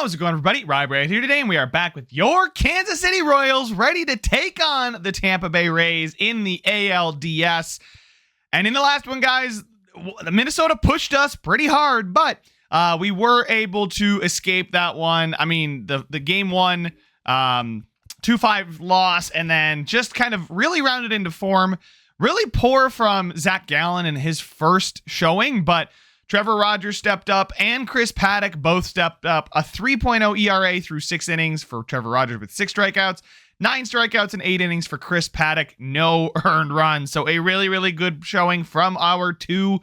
How's it going, everybody? RyeSquad here today, and we are back with your Kansas City Royals, ready to take on the Tampa Bay Rays in the ALDS. And in the last one, guys, Minnesota pushed us pretty hard, but we were able to escape that one. I mean, the game one, 2-5 loss, and then just kind of really rounded into form. Really poor from Zach Gallen in his first showing, but Trevor Rogers stepped up and Chris Paddock both stepped up. A 3.0 ERA through 6 innings for Trevor Rogers with 6 strikeouts, 9 strikeouts in 8 innings for Chris Paddock, no earned runs. So a really, really good showing from our 2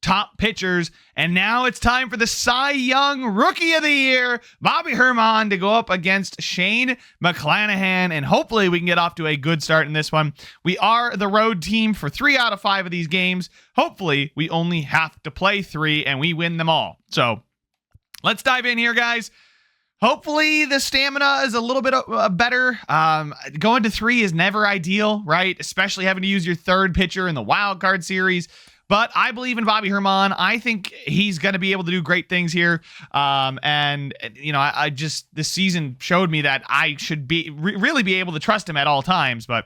top pitchers. And now it's time for the Cy Young Rookie of the Year, Bobby Herman, to go up against Shane McClanahan. And hopefully we can get off to a good start in this one. We are the road team for 3 out of 5 of these games. Hopefully we only have to play 3 and we win them all. So let's dive in here, guys. Hopefully the stamina is a little bit better. Going to 3 is never ideal, right? Especially having to use your third pitcher in the wild card series. But I believe in Bobby Herman. I think he's going to be able to do great things here. And, you know, I just, this season showed me that I should be really be able to trust him at all times. But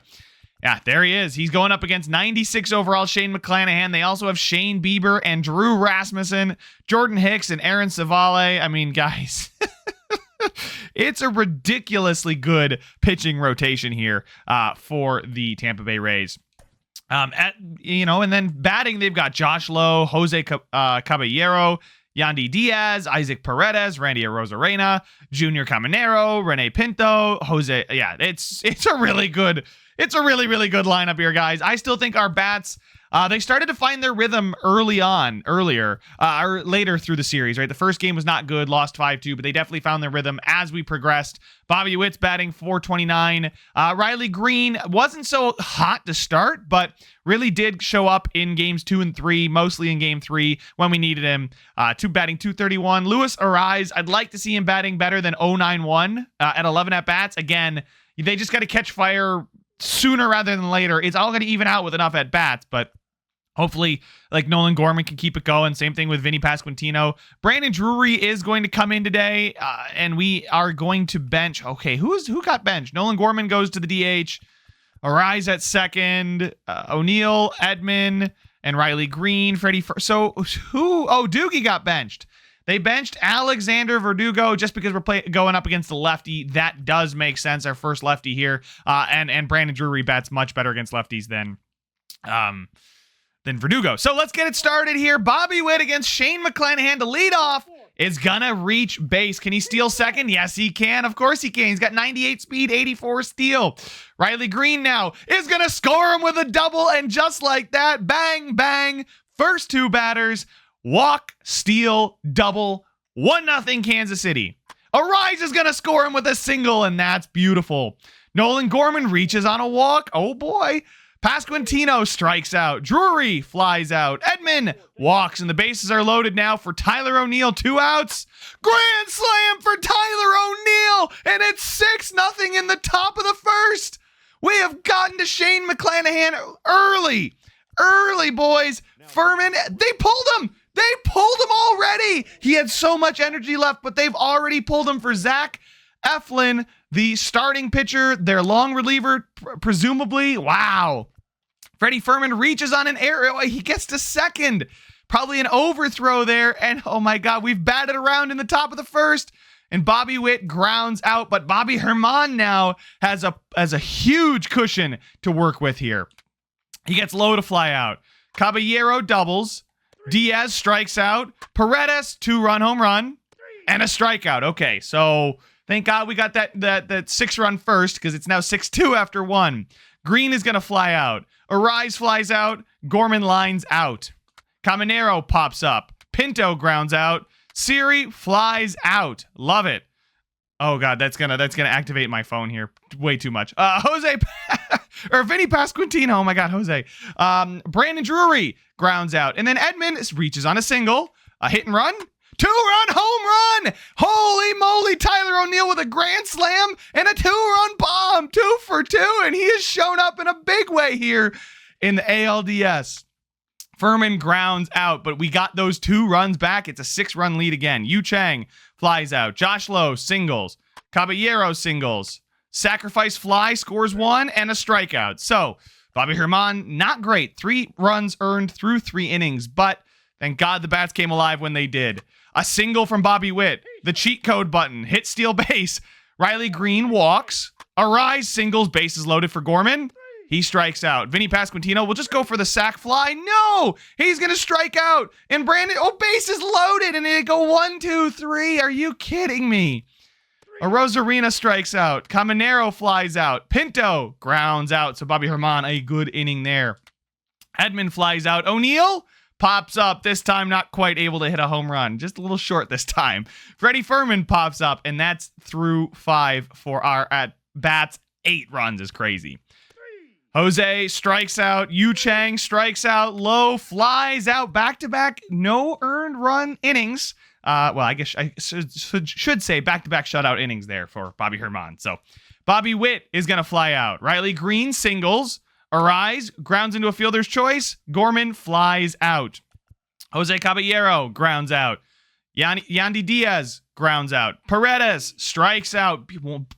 yeah, there he is. He's going up against 96 overall Shane McClanahan. They also have Shane Bieber and Drew Rasmussen, Jordan Hicks and Aaron Savale. I mean, guys, it's a ridiculously good pitching rotation here for the Tampa Bay Rays. And then batting, they've got Josh Lowe, Jose Caballero, Yandy Diaz, Isaac Paredes, Randy Arozarena, Junior Caminero, Rene Pinto, Jose. Yeah, it's a really good lineup here, guys. I still think our bats, they started to find their rhythm later through the series, right? The first game was not good, lost 5-2, but they definitely found their rhythm as we progressed. Bobby Witt's batting .429. Riley Green wasn't so hot to start, but really did show up in games 2 and 3, mostly in game 3 when we needed him. Batting .231. Luis Ariz, I'd like to see him batting better than .091 at 11 at-bats. Again, they just got to catch fire sooner rather than later. It's all going to even out with enough at-bats, but hopefully, like, Nolan Gorman can keep it going. Same thing with Vinny Pasquantino. Brandon Drury is going to come in today, and we are going to bench. Okay, who got benched? Nolan Gorman goes to the DH. Ariz at second. O'Neill, Edman, and Riley Green. Freddie. So who? Oh, Doogie got benched. They benched Alexander Verdugo just because we're going up against the lefty. That does make sense. Our first lefty here, and Brandon Drury bats much better against lefties than Verdugo. So let's get it started here. Bobby Witt against Shane McClanahan to lead off is gonna reach base. Can he steal second? Yes, he can. Of course he can. He's got 98 speed, 84 steal. Riley Green now is gonna score him with a double, and just like that, bang, bang. First 2 batters, walk, steal, double, 1-0 Kansas City. Ariz is gonna score him with a single, and that's beautiful. Nolan Gorman reaches on a walk. Oh boy. Pasquantino strikes out. Drury flies out. Edman walks, and the bases are loaded now for Tyler O'Neill. 2 outs. Grand slam for Tyler O'Neill, and it's 6-0 in the top of the first. We have gotten to Shane McClanahan early, boys. Furman, they pulled him. They pulled him already. He had so much energy left, but they've already pulled him for Zach Eflin, the starting pitcher, their long reliever, presumably. Wow. Freddie Furman reaches on an error. He gets to second. Probably an overthrow there. And oh my God, we've batted around in the top of the first. And Bobby Witt grounds out. But Bobby Herman now has a huge cushion to work with here. He gets low to fly out. Caballero doubles. Diaz strikes out. Paredes, 2-run home run. And a strikeout. Okay, so thank God we got that 6-run first, because it's now 6-2 after 1. Green is going to fly out. Ariz flies out. Gorman lines out. Caminero pops up. Pinto grounds out. Siri flies out. Love it. Oh God, that's gonna activate my phone here way too much. Vinny Pasquantino. Oh my God, Jose. Brandon Drury grounds out, and then Edman reaches on a single, a hit and run. 2-run home run! Holy moly, Tyler O'Neill with a grand slam and a 2-run bomb. 2 for 2, and he has shown up in a big way here in the ALDS. Furman grounds out, but we got those 2 runs back. It's a 6-run lead again. Yu Chang flies out. Josh Lowe singles. Caballero singles. Sacrifice fly scores 1 and a strikeout. So Bobby Herman, not great. 3 runs earned through 3 innings, but thank God the bats came alive when they did. A single from Bobby Witt. The cheat code button. Hit steal base. Riley Green walks. A Rise singles. Bases loaded for Gorman. He strikes out. Vinny Pasquantino will just go for the sac fly. No! He's going to strike out. And Brandon, base is loaded. And it go 1, 2, 3. Are you kidding me? A Rosarina strikes out. Caminero flies out. Pinto grounds out. So Bobby Herman, a good inning there. Edmond flies out. O'Neill pops up. This time not quite able to hit a home run. Just a little short this time. Freddie Furman pops up. And that's through 5 for our at-bats. 8 runs is crazy. Jose strikes out. Yu Chang strikes out. Lowe flies out. Back-to-back no earned run innings. Well, I guess I should say back-to-back shutout innings there for Bobby Herman. So Bobby Witt is going to fly out. Riley Green singles. Arise grounds into a fielder's choice. Gorman flies out. Jose Caballero grounds out. Yandy Diaz grounds out. Paredes strikes out.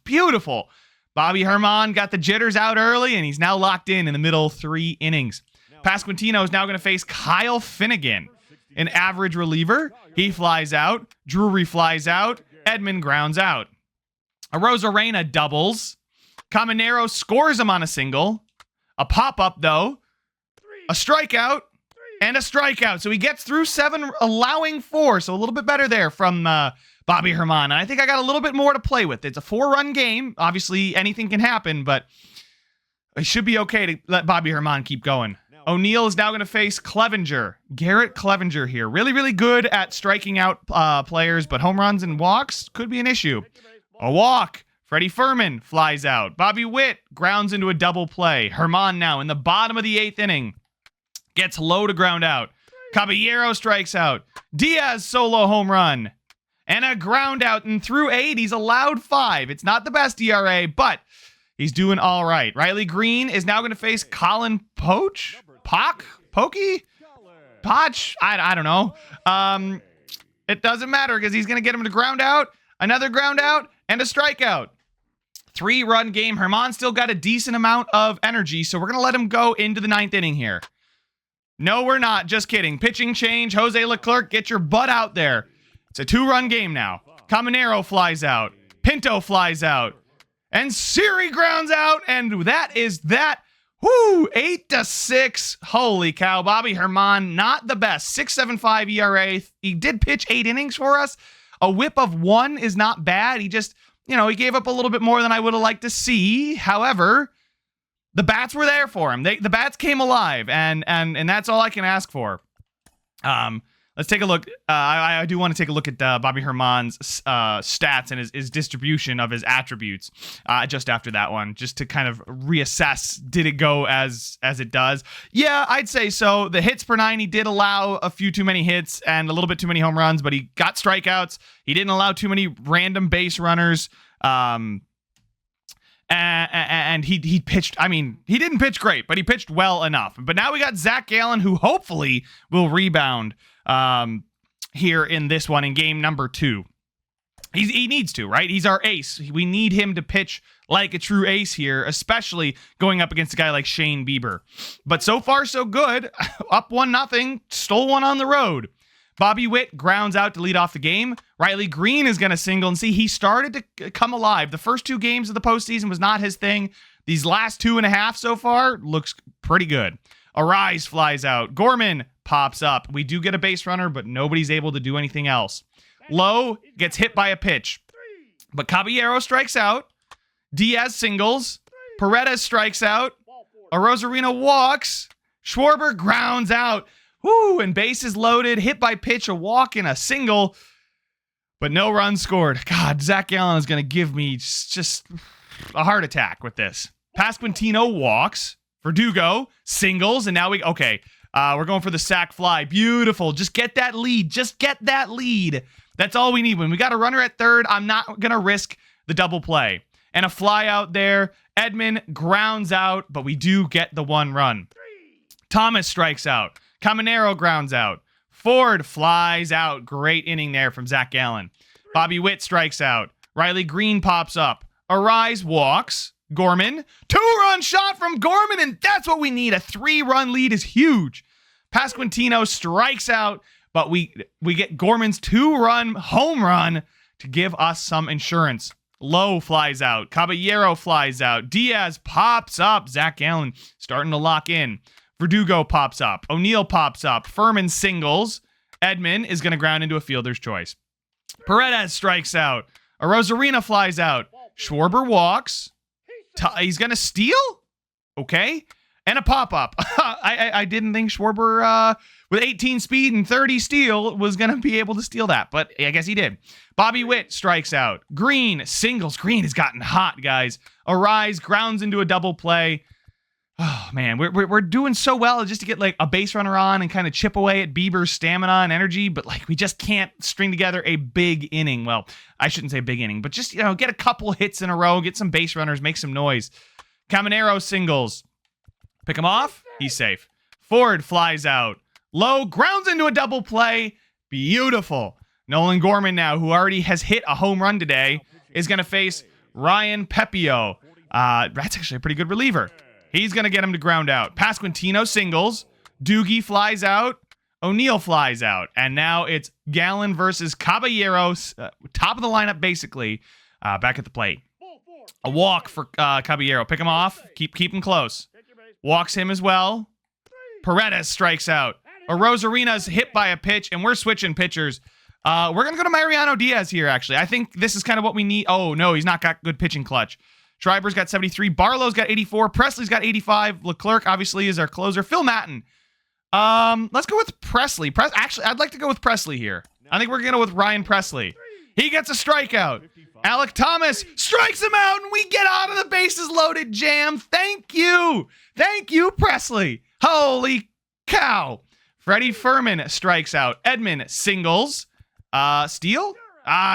Beautiful. Bobby Herman got the jitters out early, and he's now locked in the middle 3 innings. Pasquantino is now going to face Kyle Finnegan, an average reliever. He flies out. Drury flies out. Edmond grounds out. A Rosarena doubles. Caminero scores him on a single. A pop-up, though. A strikeout. And a strikeout. So he gets through 7, allowing 4. So a little bit better there from Bobby Herman. And I think I got a little bit more to play with. It's a 4-run game. Obviously, anything can happen, but it should be okay to let Bobby Herman keep going. O'Neill is now going to face Clevenger. Garrett Clevenger here. Really, really good at striking out players, but home runs and walks could be an issue. A walk. Freddie Furman flies out. Bobby Witt grounds into a double play. Herman now in the bottom of the 8th inning. Gets low to ground out. Caballero strikes out. Diaz solo home run. And a ground out. And through 8, he's allowed 5. It's not the best ERA, but he's doing all right. Riley Green is now going to face Colin Poch? Pokey? Poch? I don't know. It doesn't matter because he's going to get him to ground out, another ground out, and a strikeout. 3-run game. Herman still got a decent amount of energy, so we're going to let him go into the 9th inning here. No, we're not. Just kidding. Pitching change. Jose Leclerc, get your butt out there. It's a 2-run game now. Caminero flies out. Pinto flies out. And Siri grounds out. And that is that. Whoo! 8-6. Holy cow. Bobby Herman, not the best. 6.75 ERA. He did pitch 8 innings for us. A whip of 1 is not bad. He just, he gave up a little bit more than I would have liked to see. However, the bats were there for him. The bats came alive, and that's all I can ask for. Let's take a look. I do want to take a look at Bobby Herman's stats and his distribution of his attributes just after that one, just to kind of reassess, did it go as it does? Yeah, I'd say so. The hits per 9, he did allow a few too many hits and a little bit too many home runs, but he got strikeouts. He didn't allow too many random base runners. And he pitched, he didn't pitch great, but he pitched well enough. But now we got Zach Gallen, who hopefully will rebound here in this one in game number 2. He needs to, right? He's our ace. We need him to pitch like a true ace here, especially going up against a guy like Shane Bieber. But so far, so good. Up 1-0, stole one on the road. Bobby Witt grounds out to lead off the game. Riley Green is going to single, and see, he started to come alive. The first 2 games of the postseason was not his thing. These last 2.5 so far looks pretty good. Arise flies out. Gorman pops up. We do get a base runner, but nobody's able to do anything else. Lowe gets hit by a pitch, but Caballero strikes out. Diaz singles. Paredes strikes out. Rosarina walks. Schwarber grounds out. Woo, and bases loaded, hit by pitch, a walk, and a single, but no runs scored. God, Zach Gallen is going to give me just a heart attack with this. Pasquantino walks. Verdugo singles, and now we're going for the sac fly. Beautiful. Just get that lead. That's all we need. When we got a runner at third, I'm not going to risk the double play. And a fly out there. Edmond grounds out, but we do get the 1 run. Thomas strikes out. Caminero grounds out. Ford flies out. Great inning there from Zach Gallen. Bobby Witt strikes out. Riley Green pops up. Arise walks. Gorman. 2-run shot from Gorman, and that's what we need. A 3-run lead is huge. Pasquantino strikes out, but we get Gorman's 2-run home run to give us some insurance. Lowe flies out. Caballero flies out. Diaz pops up. Zach Gallen starting to lock in. Verdugo pops up. O'Neill pops up. Furman singles. Edman is going to ground into a fielder's choice. Paredes strikes out. Arozarena flies out. Schwarber walks. He's going to steal? Okay. And a pop-up. I didn't think Schwarber, with 18 speed and 30 steal, was going to be able to steal that, but I guess he did. Bobby Witt strikes out. Green singles. Green has gotten hot, guys. Arise grounds into a double play. Oh, man, we're doing so well just to get, like, a base runner on and kind of chip away at Bieber's stamina and energy, but, like, we just can't string together a big inning. Well, I shouldn't say big inning, but just, you know, get a couple hits in a row, get some base runners, make some noise. Caminero singles. Pick him off. He's safe. Ford flies out. Lowe grounds into a double play. Beautiful. Nolan Gorman now, who already has hit a home run today, is going to face Ryan Pepio. That's actually a pretty good reliever. He's going to get him to ground out. Pasquantino singles. Doogie flies out. O'Neill flies out. And now it's Gallen versus Caballero. Top of the lineup, basically. Back at the plate. A walk for Caballero. Pick him off. Keep him close. Walks him as well. Paredes strikes out. Arozarena's hit by a pitch, and we're switching pitchers. We're going to go to Mariano Diaz here, actually. I think this is kind of what we need. Oh, no, he's not got good pitching clutch. Schreiber's got 73. Barlow's got 84. Presley's got 85. Leclerc, obviously, is our closer. Phil Matten. Let's go with Presley. Actually, I'd like to go with Presley here. I think we're going to go with Ryan Presley. He gets a strikeout. Alec Thomas strikes him out, and we get out of the bases loaded jam. Thank you. Thank you, Presley. Holy cow. Freddie Furman strikes out. Edman singles. Steal?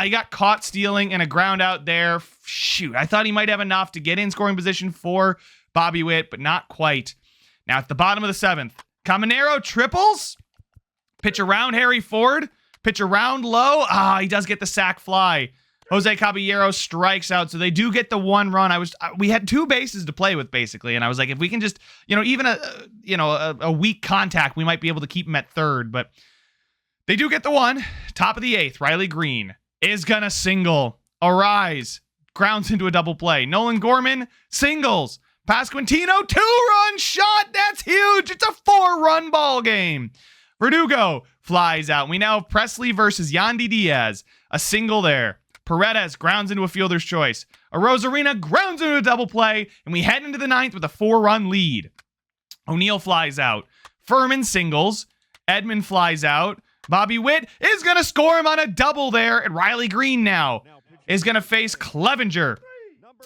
He got caught stealing and a ground out there. Shoot, I thought he might have enough to get in scoring position for Bobby Witt, but not quite. Now at the bottom of the 7th, Caminero triples. Pitch around Harry Ford. Pitch around Lowe. He does get the sac fly. Jose Caballero strikes out, so they do get the 1 run. We had 2 bases to play with, basically, and I was like, if we can just, even a weak contact, we might be able to keep him at 3rd, but they do get the 1. Top of the 8th, Riley Green is gonna single. Arise grounds into a double play. Nolan Gorman singles. Pasquantino 2-run shot. That's huge. It's a 4-run ball game. Verdugo flies out. We now have Presley versus Yandy Diaz. A single there. Paredes grounds into a fielder's choice. Arozarena grounds into a double play, and we head into the 9th with a 4-run lead. O'Neill flies out. Furman singles. Edman flies out. Bobby Witt is going to score him on a double there, and Riley Green now is going to face Clevenger,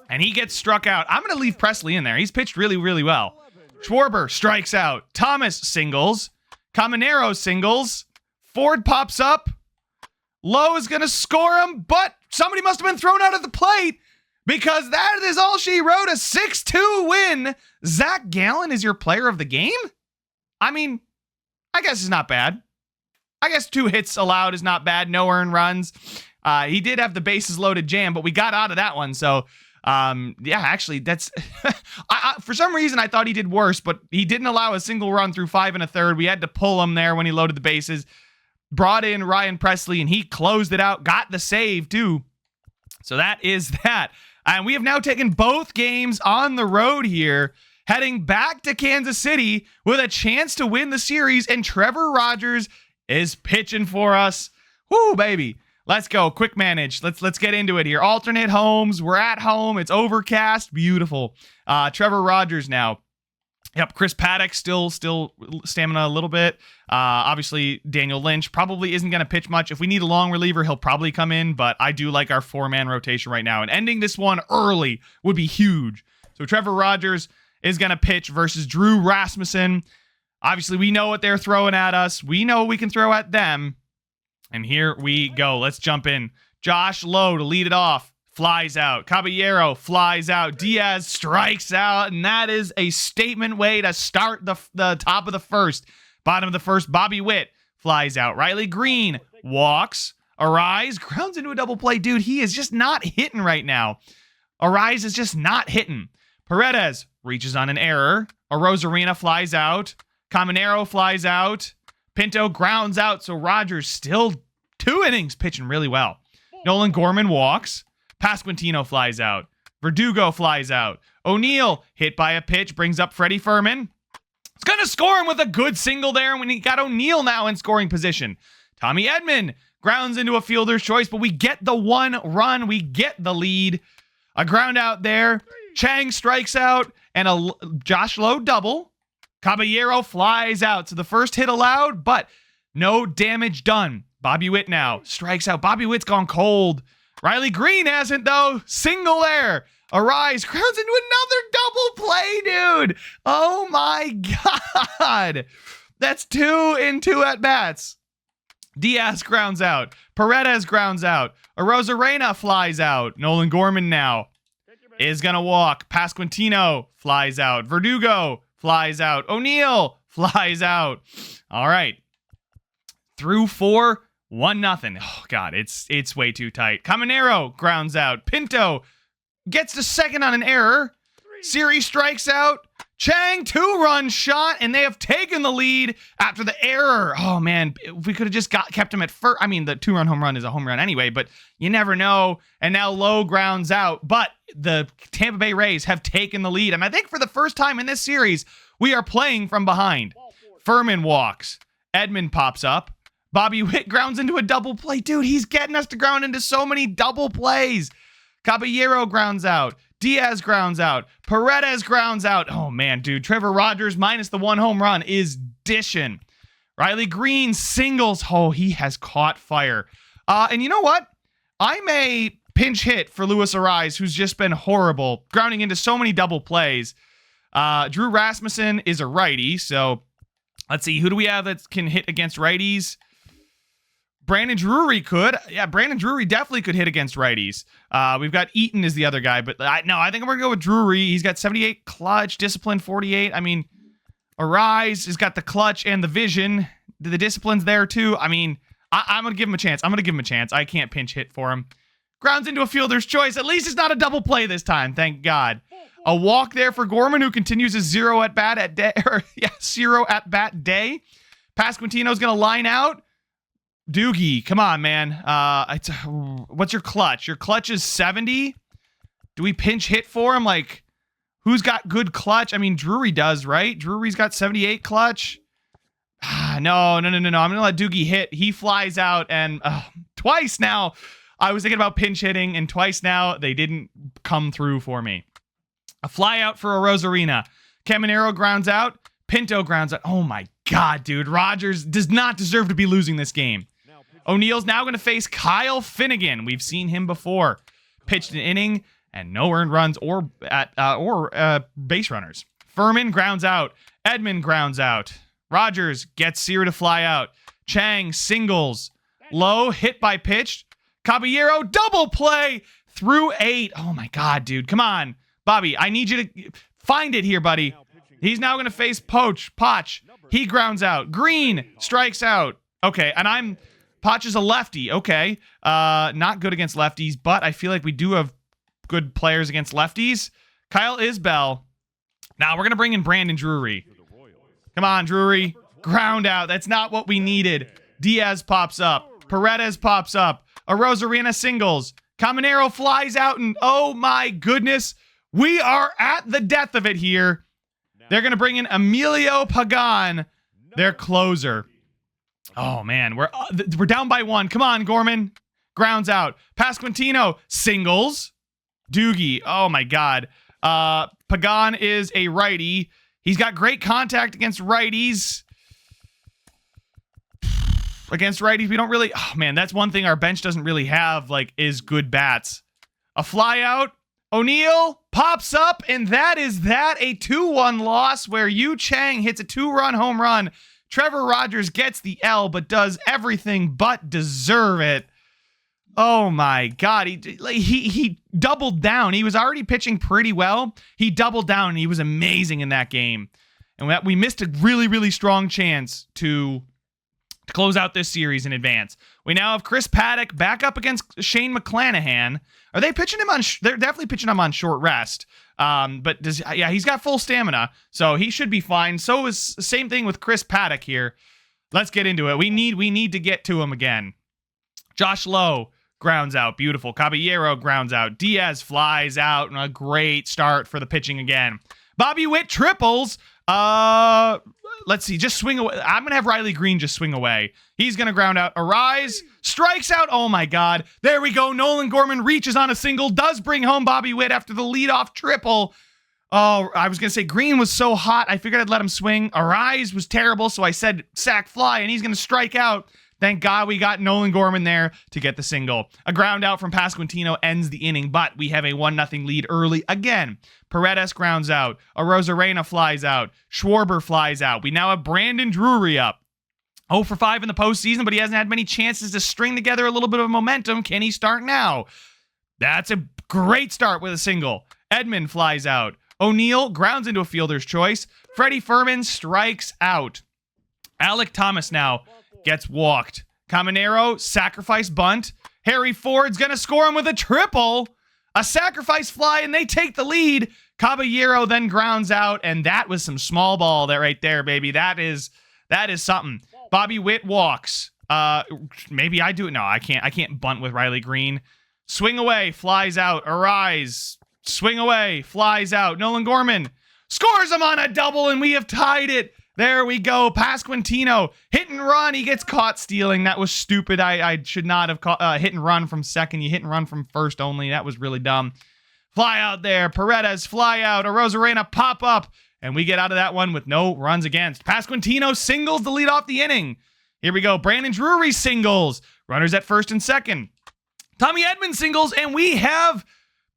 and he gets struck out. I'm going to leave Presley in there. He's pitched really, really well. Schwarber strikes out. Thomas singles. Caminero singles. Ford pops up. Lowe is going to score him, but somebody must have been thrown out of the plate because that is all she wrote. A 6-2 win. Zach Gallen is your player of the game? I mean, I guess it's not bad. I guess 2 hits allowed is not bad. No earned runs. He did have the bases loaded jam, but we got out of that one. So, yeah, actually, that's for some reason I thought he did worse, but he didn't allow a single run through 5 1/3. We had to pull him there when he loaded the bases. Brought in Ryan Presley, and he closed it out. Got the save, too. So that is that. And we have now taken both games on the road here, heading back to Kansas City with a chance to win the series, and Trevor Rogers is pitching for us. Woo, baby. Let's go. Quick manage. Let's get into it here. Alternate homes. We're at home. It's overcast. Beautiful. Trevor Rogers now. Yep, Chris Paddock still stamina a little bit. Obviously, Daniel Lynch probably isn't going to pitch much. If we need a long reliever, he'll probably come in, but I do like our 4-man rotation right now, and ending this one early would be huge. So Trevor Rogers is going to pitch versus Drew Rasmussen. Obviously, we know what they're throwing at us. We know we can throw at them. And here we go. Let's jump in. Josh Lowe to lead it off. Flies out. Caballero flies out. Diaz strikes out. And that is a statement way to start the top of the first. Bottom of the first, Bobby Witt flies out. Riley Green walks. Arise grounds into a double play. Dude, he is just not hitting right now. Arise is just not hitting. Paredes reaches on an error. Arozarena flies out. Caminero flies out. Pinto grounds out. So Rogers still 2 innings pitching really well. Nolan Gorman walks. Pasquantino flies out. Verdugo flies out. O'Neill hit by a pitch, brings up Freddie Furman. It's going to score him with a good single there when he got O'Neill now in scoring position. Tommy Edman grounds into a fielder's choice, but we get the 1 run. We get the lead. A ground out there. Chang strikes out and a Josh Lowe double. Caballero flies out. So the first hit allowed, but no damage done. Bobby Witt now strikes out. Bobby Witt's gone cold. Riley Green hasn't, though. Single there. Arise grounds into another double play, dude. Oh, my God. That's 2 in 2 at-bats. Diaz grounds out. Paredes grounds out. Arozarena flies out. Nolan Gorman now is going to walk. Pasquantino flies out. Verdugo flies out. O'Neill flies out. All right. Through 4, 1-0. Oh, God, it's way too tight. Caminero grounds out. Pinto gets to second on an error. Siri strikes out. Chang 2-run shot, and they have taken the lead after the error. Oh, man, if we could have just kept him at first. I mean, the 2-run home run is a home run anyway, but you never know. And now Lowe grounds out. But the Tampa Bay Rays have taken the lead. And I think for the first time in this series, we are playing from behind. Furman walks. Edman pops up. Bobby Witt grounds into a double play. Dude, he's getting us to ground into so many double plays. Caballero grounds out. Diaz grounds out. Paredes grounds out. Oh, man, dude. Trevor Rogers minus the 1 home run is dishing. Riley Green singles. Oh, he has caught fire. And you know what? I may pinch hit for Luis Arise, who's just been horrible, grounding into so many double plays. Drew Rasmussen is a righty, so let's see. Who do we have that can hit against righties? Brandon Drury could. Yeah, Brandon Drury definitely could hit against righties. We've got Eaton is the other guy, but I think I'm going to go with Drury. He's got 78 clutch, discipline 48. I mean, Arise has got the clutch and the vision. The discipline's there too. I mean, I'm going to give him a chance. I can't pinch hit for him. Grounds into a fielder's choice. At least it's not a double play this time, thank God. A walk there for Gorman, who continues his 0 at bat day. Pasquantino's going to line out. Doogie, come on, man. What's your clutch? Your clutch is 70? Do we pinch hit for him? Like, who's got good clutch? I mean, Drury does, right? Drury's got 78 clutch. No. I'm going to let Doogie hit. He flies out, and twice now I was thinking about pinch hitting, and twice now they didn't come through for me. A fly out for Arozarena. Caminero grounds out. Pinto grounds out. Oh, my God, dude. Rogers does not deserve to be losing this game. O'Neill's now going to face Kyle Finnegan. We've seen him before. Pitched an inning and no earned runs or base runners. Furman grounds out. Edman grounds out. Rogers gets Sear to fly out. Chang singles. Lowe hit by pitch. Caballero double play through 8. Oh my God, dude. Come on. Bobby, I need you to find it here, buddy. He's now going to face Poch. He grounds out. Green strikes out. Okay, and Poch is a lefty. Okay. Not good against lefties, but I feel like we do have good players against lefties. Kyle Isbell. Now we're going to bring in Brandon Drury. Come on, Drury. Ground out. That's not what we needed. Diaz pops up. Paredes pops up. Arozarena singles. Caminero flies out, and oh my goodness, we are at the death of it here. They're going to bring in Emilio Pagan, their closer. Oh, man, we're down by 1. Come on, Gorman. Grounds out. Pasquantino singles. Doogie. Oh, my God. Pagan is a righty. He's got great contact against righties. Against righties, we don't really... Oh, man, that's one thing our bench doesn't really have, is good bats. A fly out. O'Neill pops up, and that is a 2-1 loss where Yu Chang hits a 2-run home run. Trevor Rogers gets the L, but does everything but deserve it. Oh, my God. He doubled down. He was already pitching pretty well. He doubled down, and he was amazing in that game. And we missed a really, really strong chance to close out this series in advance. We now have Chris Paddock back up against Shane McClanahan. Are they pitching him on? They're definitely pitching him on short rest. But he's got full stamina, so he should be fine. So is the same thing with Chris Paddock here. Let's get into it. We need to get to him again. Josh Lowe grounds out. Beautiful. Caballero grounds out. Diaz flies out. And a great start for the pitching again. Bobby Witt triples. Let's see. Just swing away. I'm going to have Riley Green just swing away. He's going to ground out. Arise. Strikes out. Oh, my God. There we go. Nolan Gorman reaches on a single. Does bring home Bobby Witt after the leadoff triple. Oh, I was going to say Green was so hot. I figured I'd let him swing. Arise was terrible, so I said sack fly, and he's going to strike out. Thank God we got Nolan Gorman there to get the single. A ground out from Pasquantino ends the inning, but we have a 1-0 lead early again. Paredes grounds out. Arozarena flies out. Schwarber flies out. We now have Brandon Drury up. 0 for 5 in the postseason, but he hasn't had many chances to string together a little bit of momentum. Can he start now? That's a great start with a single. Edman flies out. O'Neill grounds into a fielder's choice. Freddie Fermin strikes out. Alec Thomas now gets walked. Caminero, sacrifice bunt. Harry Ford's going to score him with a triple. A sacrifice fly, and they take the lead. Caballero then grounds out, and that was some small ball there right there, baby. That is something. Bobby Witt walks. Maybe I do it. No, I can't bunt with Riley Green. Swing away, flies out. Arise. Swing away, flies out. Nolan Gorman scores him on a double, and we have tied it. There we go. Pasquantino, hit and run. He gets caught stealing. That was stupid. I should not have caught hit and run from second. You hit and run from first only. That was really dumb. Fly out there. Paredes, fly out. Arozarena, pop up. And we get out of that one with no runs against. Pasquantino singles to lead off the inning. Here we go. Brandon Drury singles. Runners at first and second. Tommy Edman singles, and we have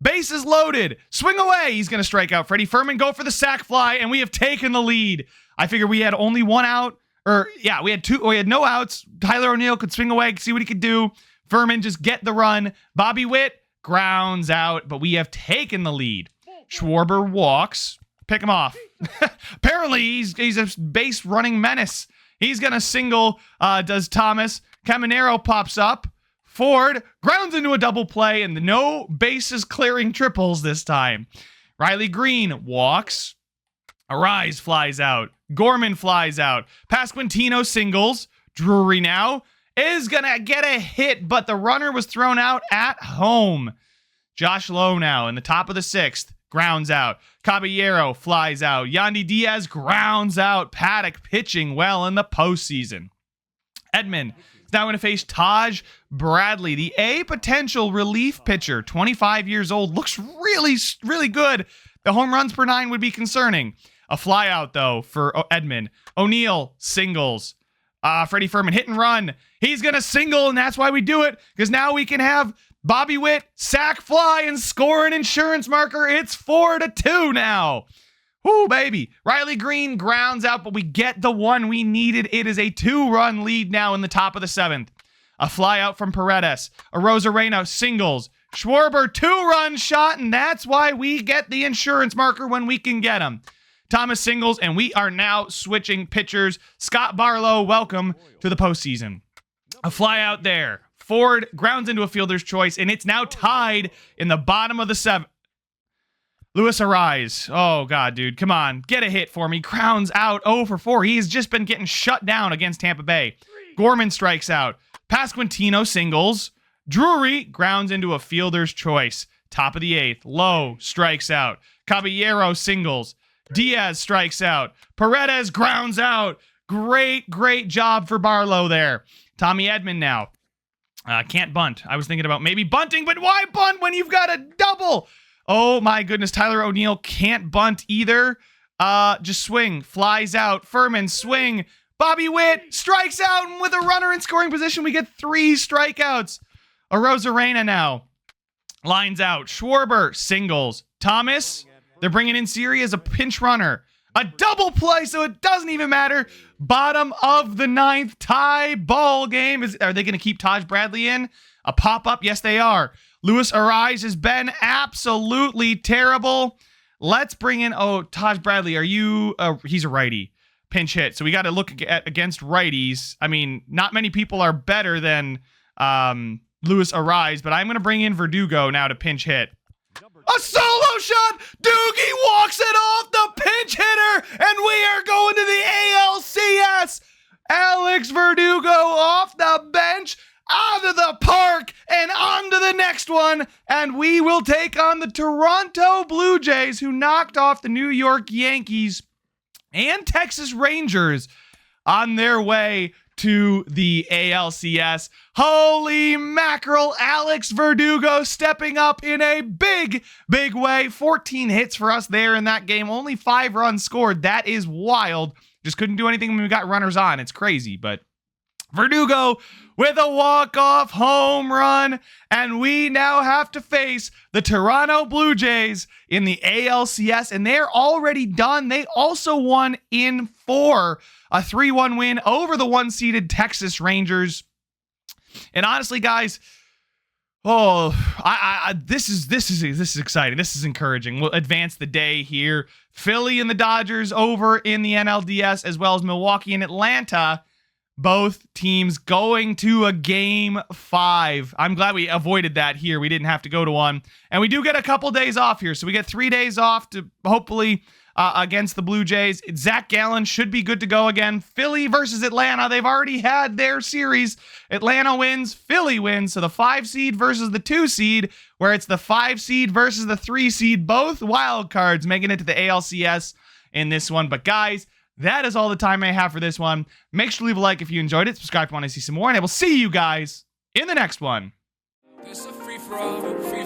bases loaded. Swing away. He's going to strike out. Freddie Fermin go for the sac fly, and we have taken the lead. I figure we had only one out. We had no outs. Tyler O'Neill could swing away, see what he could do. Fermin just get the run. Bobby Witt grounds out, but we have taken the lead. Schwarber walks. Pick him off. Apparently, he's a base running menace. He's going to single, does Thomas. Caminero pops up. Ford grounds into a double play, and no bases clearing triples this time. Riley Green walks. Arise flies out. Gorman flies out. Pasquantino singles. Drury now is going to get a hit, but the runner was thrown out at home. Josh Lowe now in the top of the sixth. Grounds out. Caballero flies out. Yandy Diaz grounds out. Paddock pitching well in the postseason. Edman is now going to face Taj Bradley, the A potential relief pitcher, 25 years old. Looks really, really good. The home runs per 9 would be concerning. A fly out, though, for Edman. O'Neill singles. Freddie Fermin hit and run. He's going to single, and that's why we do it, because now we can have Bobby Witt sack fly and score an insurance marker. It's 4-2 now. Whoo, baby. Riley Green grounds out, but we get the one we needed. It is a 2-run lead now in the top of the 7th. A fly out from Paredes. Arozarena singles. Schwarber 2-run shot, and that's why we get the insurance marker when we can get him. Thomas singles, and we are now switching pitchers. Scott Barlow, welcome to the postseason. A fly out there. Ford grounds into a fielder's choice, and it's now tied in the bottom of the 7th. Luis Arise. Oh, God, dude. Come on. Get a hit for me. Grounds out 0 for 4. He's just been getting shut down against Tampa Bay. Gorman strikes out. Pasquantino singles. Drury grounds into a fielder's choice. Top of the 8th. Lowe strikes out. Caballero singles. Diaz strikes out. Paredes grounds out. Great job for Barlow there. Tommy Edman now. Can't bunt. I was thinking about maybe bunting, but why bunt when you've got a double? Oh my goodness. Tyler O'Neill can't bunt either. Just swing. Flies out. Fermin swing. Bobby Witt strikes out, and with a runner in scoring position, we get 3 strikeouts. Arozarena now. Lines out. Schwarber singles. Thomas. They're bringing in Siri as a pinch runner. A double play, so it doesn't even matter. Bottom of the 9th, tie ball game. Are they going to keep Taj Bradley in? A pop-up? Yes, they are. Luis Arise has been absolutely terrible. Let's bring in, Taj Bradley. Are you, he's a righty. Pinch hit. So we got to look at against righties. I mean, not many people are better than Luis Arise, but I'm going to bring in Verdugo now to pinch hit. A solo shot! Doogie walks it off the pinch hitter, and we are going to the ALCS! Alex Verdugo off the bench, out of the park, and on to the next one, and we will take on the Toronto Blue Jays, who knocked off the New York Yankees and Texas Rangers on their way to the ALCS. Holy mackerel, Alex Verdugo stepping up in a big way. 14 hits for us there in that game. Only 5 runs scored. That is wild. Just couldn't do anything when we got runners on. It's crazy, but Verdugo with a walk-off home run, and we now have to face the Toronto Blue Jays in the ALCS, and they're already done. They also won in 4, a 3-1 win over the 1-seeded Texas Rangers. And honestly, guys, this is exciting. This is encouraging. We'll advance the day here. Philly and the Dodgers over in the NLDS, as well as Milwaukee and Atlanta. Both teams going to a game 5. I'm glad we avoided that here. We didn't have to go to one. And we do get a couple days off here. So we get 3 days off to hopefully against the Blue Jays. Zach Gallen should be good to go again. Philly versus Atlanta. They've already had their series. Atlanta wins, Philly wins. So the 5 seed versus the 2 seed, where it's the 5 seed versus the 3 seed. Both wild cards making it to the ALCS in this one. But guys, that is all the time I have for this one. Make sure to leave a like if you enjoyed it. Subscribe if you want to see some more. And I will see you guys in the next one. It's a free for all, free